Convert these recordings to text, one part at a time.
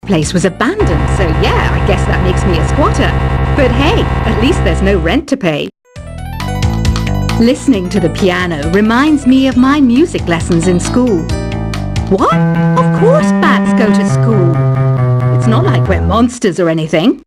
place was abandoned, so yeah, I guess that makes me a squatter. But hey, at least there's no rent to pay. Listening to the piano reminds me of my music lessons in school. What? Of course bats go to school. It's not like we're monsters or anything.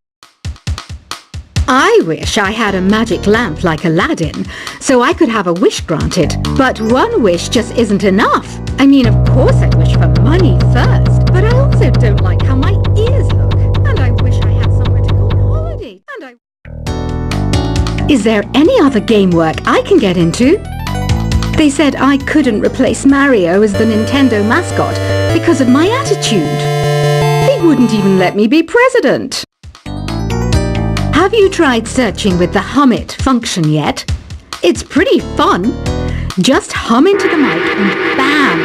I wish I had a magic lamp like Aladdin, so I could have a wish granted. But one wish just isn't enough. I mean, of course I'd wish for money first, but I also don't like how my ears look. And I wish I had somewhere to go on holiday. Is there any other game work I can get into? They said I couldn't replace Mario as the Nintendo mascot because of my attitude. They wouldn't even let me be president. Have you tried searching with the Hum It function yet? It's pretty fun. Just hum into the mic and bam!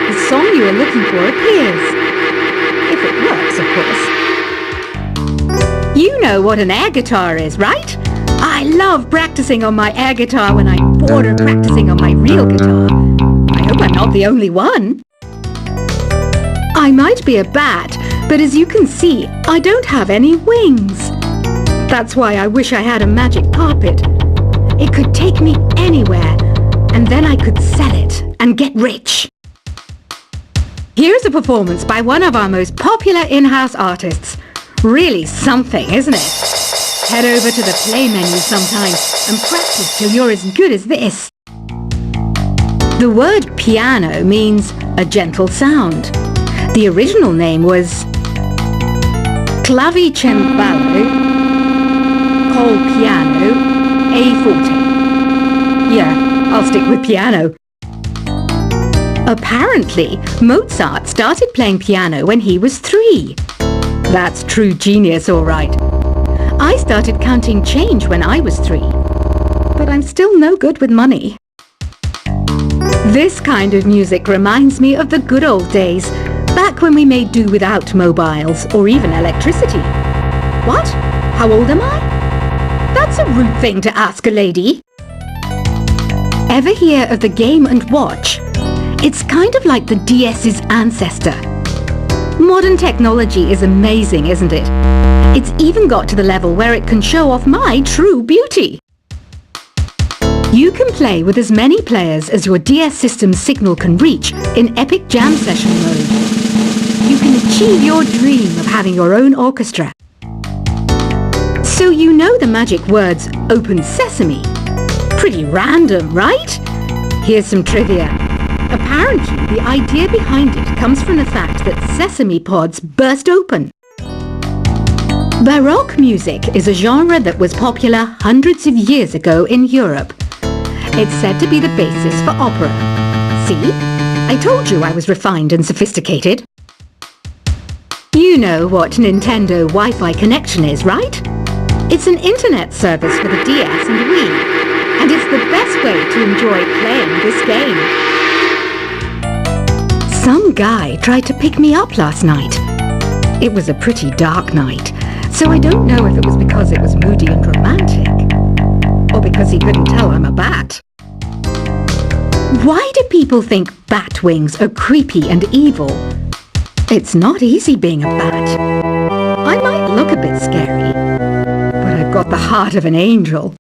The song you are looking for appears. If it works, of course. You know what an air guitar is, right? I love practicing on my air guitar when I'm bored of practicing on my real guitar. I hope I'm not the only one. I might be a bat, but as you can see, I don't have any wings. That's why I wish I had a magic carpet. It could take me anywhere, and then I could sell it and get rich. Here's a performance by one of our most popular in-house artists. Really something, isn't it? Head over to the play menu sometime and practice till you're as good as this. The word piano means a gentle sound. The original name was clavicembalo col piano a forte. Yeah, I'll stick with piano. Apparently, Mozart started playing piano when he was 3. That's true genius, all right. I started counting change when I was 3, but I'm still no good with money. This kind of music reminds me of the good old days, back when we made do without mobiles or even electricity. What? How old am I? That's a rude thing to ask a lady. Ever hear of the Game & Watch? It's kind of like the DS's ancestor. Modern technology is amazing, isn't it? It's even got to the level where it can show off my true beauty. You can play with as many players as your DS system's signal can reach in Epic Jam Session mode. You can achieve your dream of having your own orchestra. So you know the magic words Open Sesame. Pretty random, right? Here's some trivia. Apparently, the idea behind it comes from the fact that sesame pods burst open. Baroque music is a genre that was popular hundreds of years ago in Europe. It's said to be the basis for opera. See? I told you I was refined and sophisticated. You know what Nintendo Wi-Fi connection is, right? It's an internet service for the DS and Wii, and it's the best way to enjoy playing this game. Some guy tried to pick me up last night. It was a pretty dark night, so I don't know if it was because it was moody and romantic, or because he couldn't tell I'm a bat. Why do people think bat wings are creepy and evil? It's not easy being a bat. I might look a bit scary, but I've got the heart of an angel.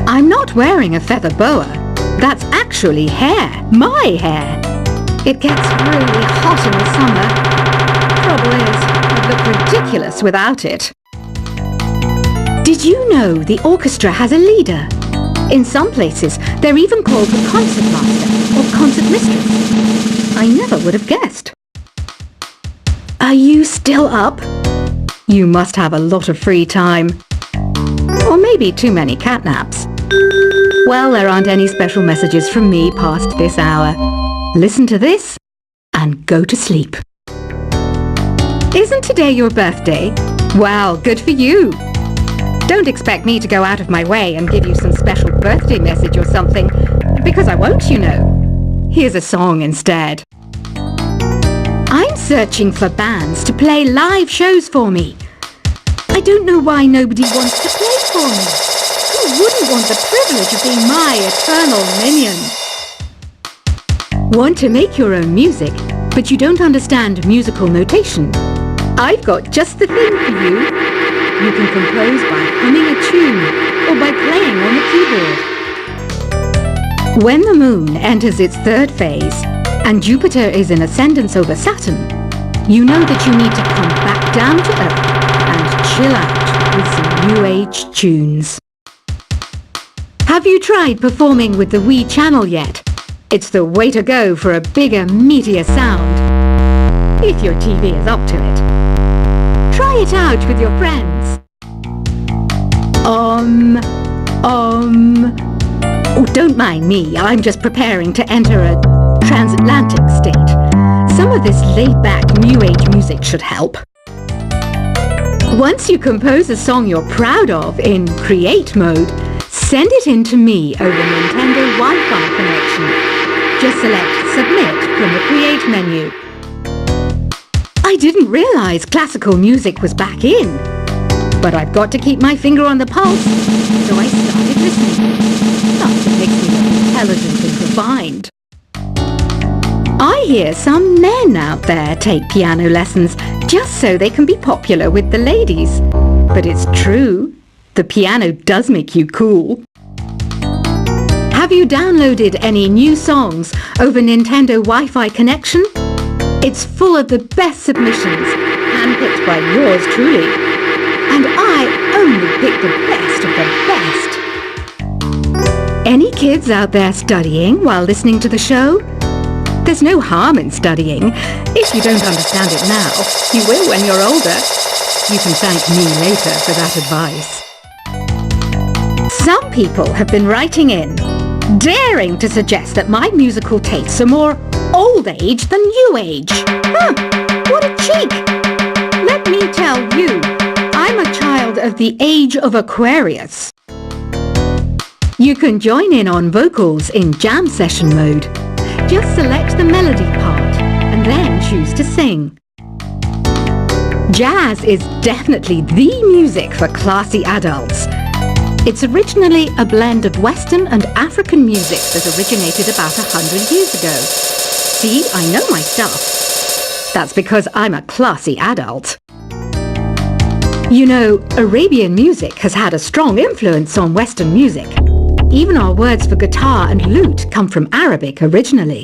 I'm not wearing a feather boa. That's actually hair, my hair. It gets really hot in the summer. Trouble is, I'd look ridiculous without it. Did you know the orchestra has a leader? In some places, they're even called the concert master or concert mistress. I never would have guessed. Are you still up? You must have a lot of free time. Or maybe too many catnaps. Well, there aren't any special messages from me past this hour. Listen to this and go to sleep. Isn't today your birthday? Wow, good for you. Don't expect me to go out of my way and give you some special birthday message or something, because I won't, you know. Here's a song instead. I'm searching for bands to play live shows for me. I don't know why nobody wants to play for me. Who wouldn't want the privilege of being my eternal minion? Want to make your own music, but you don't understand musical notation. I've got just the thing for you. You can compose by humming a tune or by playing on the keyboard. When the moon enters its third phase and Jupiter is in ascendance over Saturn, you know that you need to come back down to earth and chill out with some new age tunes. Have you tried performing with the Wii channel yet? It's the way to go for a bigger, meatier sound. If your TV is up to it. Try it out with your friends. Oh, don't mind me. I'm just preparing to enter a transatlantic state. Some of this laid-back New Age music should help. Once you compose a song you're proud of in Create mode, send it in to me over Nintendo Wi-Fi connection. Just select Submit from the Create menu. I didn't realize classical music was back in. But I've got to keep my finger on the pulse, so I started listening. Plus, it makes me look intelligent and refined. I hear some men out there take piano lessons just so they can be popular with the ladies. But it's true, the piano does make you cool. Have you downloaded any new songs over Nintendo Wi-Fi connection? It's full of the best submissions, handpicked by yours truly. And I only pick the best of the best. Any kids out there studying while listening to the show? There's no harm in studying. If you don't understand it now, you will when you're older. You can thank me later for that advice. Some people have been writing in, daring to suggest that my musical tastes are more old age than new age. Huh, what a cheek! Let me tell you, I'm a child of the age of Aquarius. You can join in on vocals in jam session mode. Just select the melody part and then choose to sing. Jazz is definitely the music for classy adults. It's originally a blend of Western and African music that originated about 100 years ago. See, I know my stuff. That's because I'm a classy adult. You know, Arabian music has had a strong influence on Western music. Even our words for guitar and lute come from Arabic originally.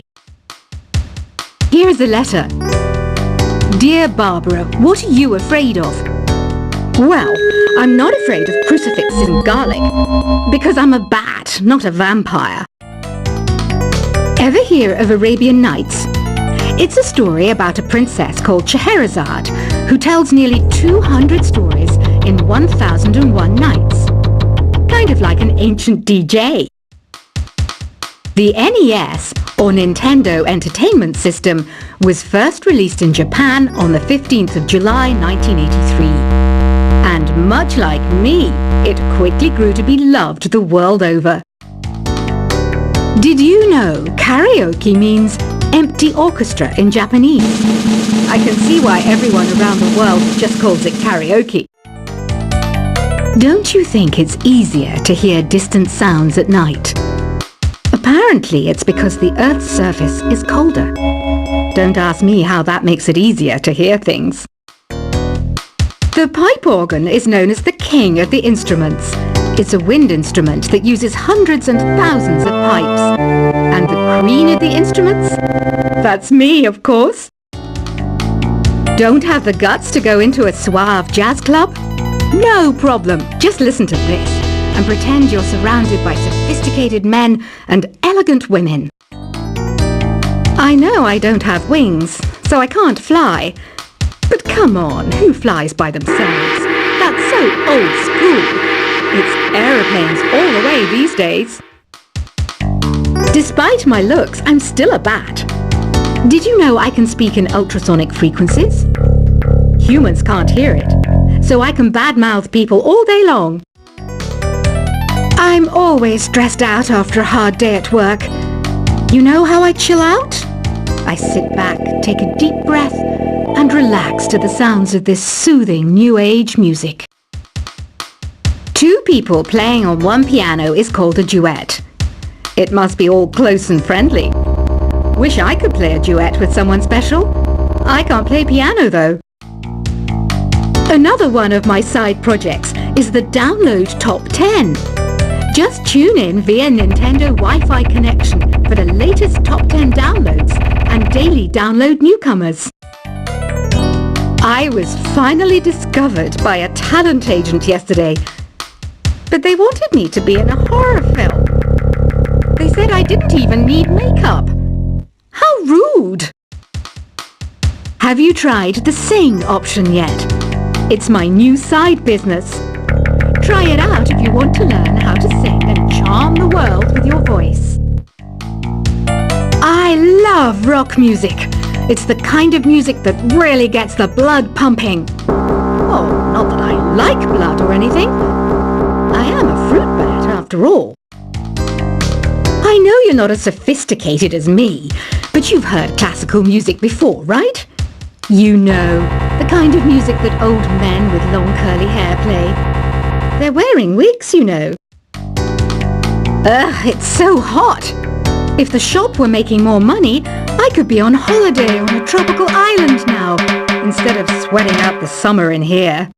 Here is a letter. Dear Barbara, what are you afraid of? Well, I'm not afraid of crucifixes and garlic, because I'm a bat, not a vampire. Ever hear of Arabian Nights? It's a story about a princess called Scheherazade, who tells nearly 200 stories in 1001 nights. Kind of like an ancient DJ. The NES, or Nintendo Entertainment System, was first released in Japan on the 15th of July 1983. And much like me, it quickly grew to be loved the world over. Did you know karaoke means empty orchestra in Japanese? I can see why everyone around the world just calls it karaoke. Don't you think it's easier to hear distant sounds at night? Apparently it's because the Earth's surface is colder. Don't ask me how that makes it easier to hear things. The pipe organ is known as the king of the instruments. It's a wind instrument that uses hundreds and thousands of pipes. And the queen of the instruments? That's me, of course. Don't have the guts to go into a suave jazz club? No problem. Just listen to this and pretend you're surrounded by sophisticated men and elegant women. I know I don't have wings, so I can't fly. But come on, who flies by themselves? That's so old school. It's aeroplanes all the way these days. Despite my looks, I'm still a bat. Did you know I can speak in ultrasonic frequencies? Humans can't hear it, so I can badmouth people all day long. I'm always stressed out after a hard day at work. You know how I chill out? I sit back, take a deep breath, and relax to the sounds of this soothing new age music. Two people playing on one piano is called a duet. It must be all close and friendly. wish I could play a duet with someone special. I can't play piano though. Another one of my side projects is the Download Top 10. Just tune in via Nintendo Wi-Fi connection for the latest Top 10 downloads and daily download newcomers. I was finally discovered by a talent agent yesterday, but they wanted me to be in a horror film. They said I didn't even need makeup. How rude! Have you tried the Sing option yet? It's my new side business. Try it out if you want to learn how to sing and charm the world with your voice. I love rock music. It's the kind of music that really gets the blood pumping. Oh, not that I like blood or anything. I am a fruit bat after all. I know you're not as sophisticated as me, but you've heard classical music before, right? You know, the kind of music that old men with long curly hair play. They're wearing wigs, you know. Ugh, it's so hot. If the shop were making more money, I could be on holiday on a tropical island now, instead of sweating out the summer in here.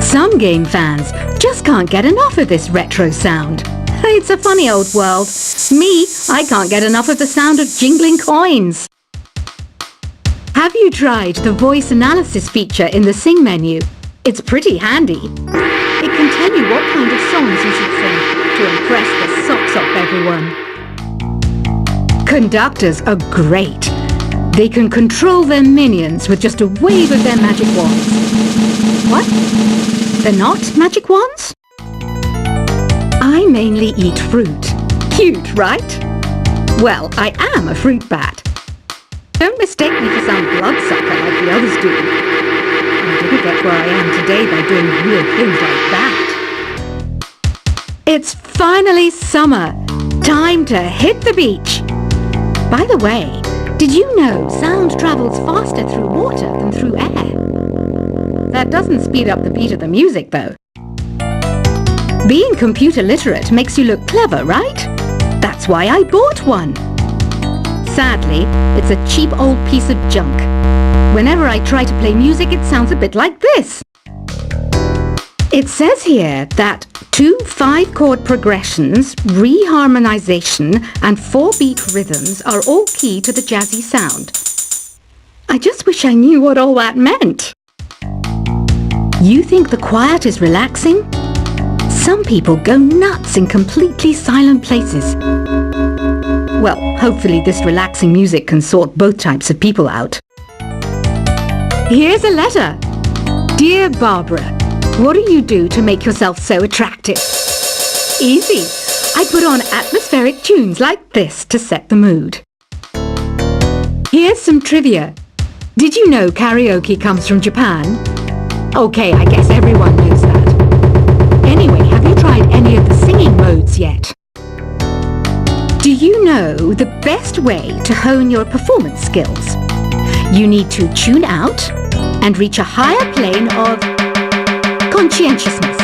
Some game fans just can't get enough of this retro sound. It's a funny old world. Me, I can't get enough of the sound of jingling coins. Have you tried the voice analysis feature in the Sing menu? It's pretty handy. It can tell you what kind of songs you should sing to impress the socks off everyone. Conductors are great. They can control their minions with just a wave of their magic wands. What? They're not magic wands? I mainly eat fruit. Cute, right? Well, I am a fruit bat. Don't mistake me for some bloodsucker like the others do. I didn't get where I am today by doing weird things like that. It's finally summer. Time to hit the beach. By the way, did you know sound travels faster through water than through air? That doesn't speed up the beat of the music, though. Being computer literate makes you look clever, right? That's why I bought one. Sadly, it's a cheap old piece of junk. Whenever I try to play music, it sounds a bit like this. It says here that 2 5-chord progressions, reharmonization, and 4-beat rhythms are all key to the jazzy sound. I just wish I knew what all that meant. You think the quiet is relaxing? Some people go nuts in completely silent places. Well, hopefully this relaxing music can sort both types of people out. Here's a letter. Dear Barbara, what do you do to make yourself so attractive? Easy. I put on atmospheric tunes like this to set the mood. Here's some trivia. Did you know karaoke comes from Japan? Okay, I guess everyone knows that. Anyway, have you tried any of the singing modes yet? Do you know the best way to hone your performance skills? You need to tune out and reach a higher plane of conscientiousness.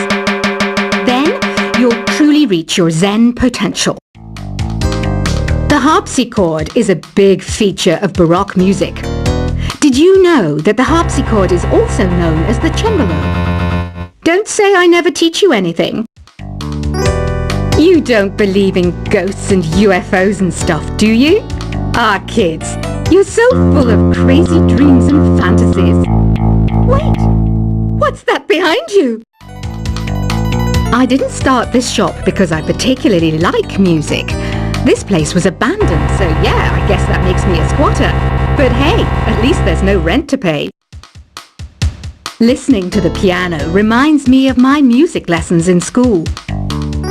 Then you'll truly reach your Zen potential. The harpsichord is a big feature of Baroque music. Did you know that the harpsichord is also known as the cembalo? Don't say I never teach you anything. You don't believe in ghosts and UFOs and stuff, do you? Ah, kids, you're so full of crazy dreams and fantasies. Wait, what's that behind you? I didn't start this shop because I particularly like music. This place was abandoned, so yeah, I guess that makes me a squatter. But hey, at least there's no rent to pay. Listening to the piano reminds me of my music lessons in school.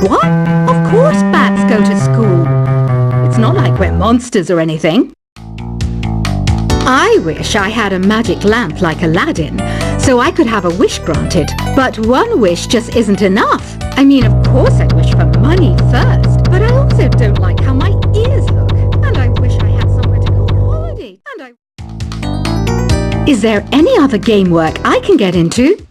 What? Of course bats go to school. It's not like we're monsters or anything. I wish I had a magic lamp like Aladdin, so I could have a wish granted. But one wish just isn't enough. I mean, of course I'd wish for money first, but I also don't like how my ears look, and I wish I had somewhere to go on holiday, Is there any other game work I can get into?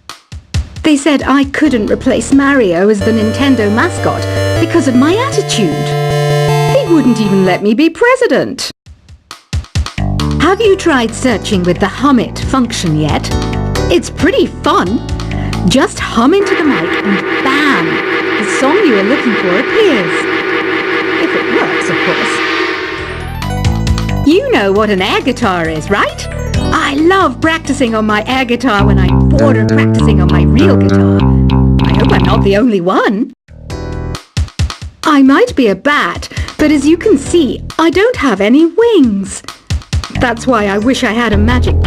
They said I couldn't replace Mario as the Nintendo mascot because of my attitude. They They wouldn't even let me be president. Have you tried searching with the Hum It function yet? It's pretty fun. Just hum into the mic and bam! The song you are looking for appears. If it works, of course. You know what an air guitar is, right? I love practicing on my air guitar when I'm bored of practicing on my real guitar. I hope I'm not the only one. I might be a bat, but as you can see, I don't have any wings. That's why I wish I had a magic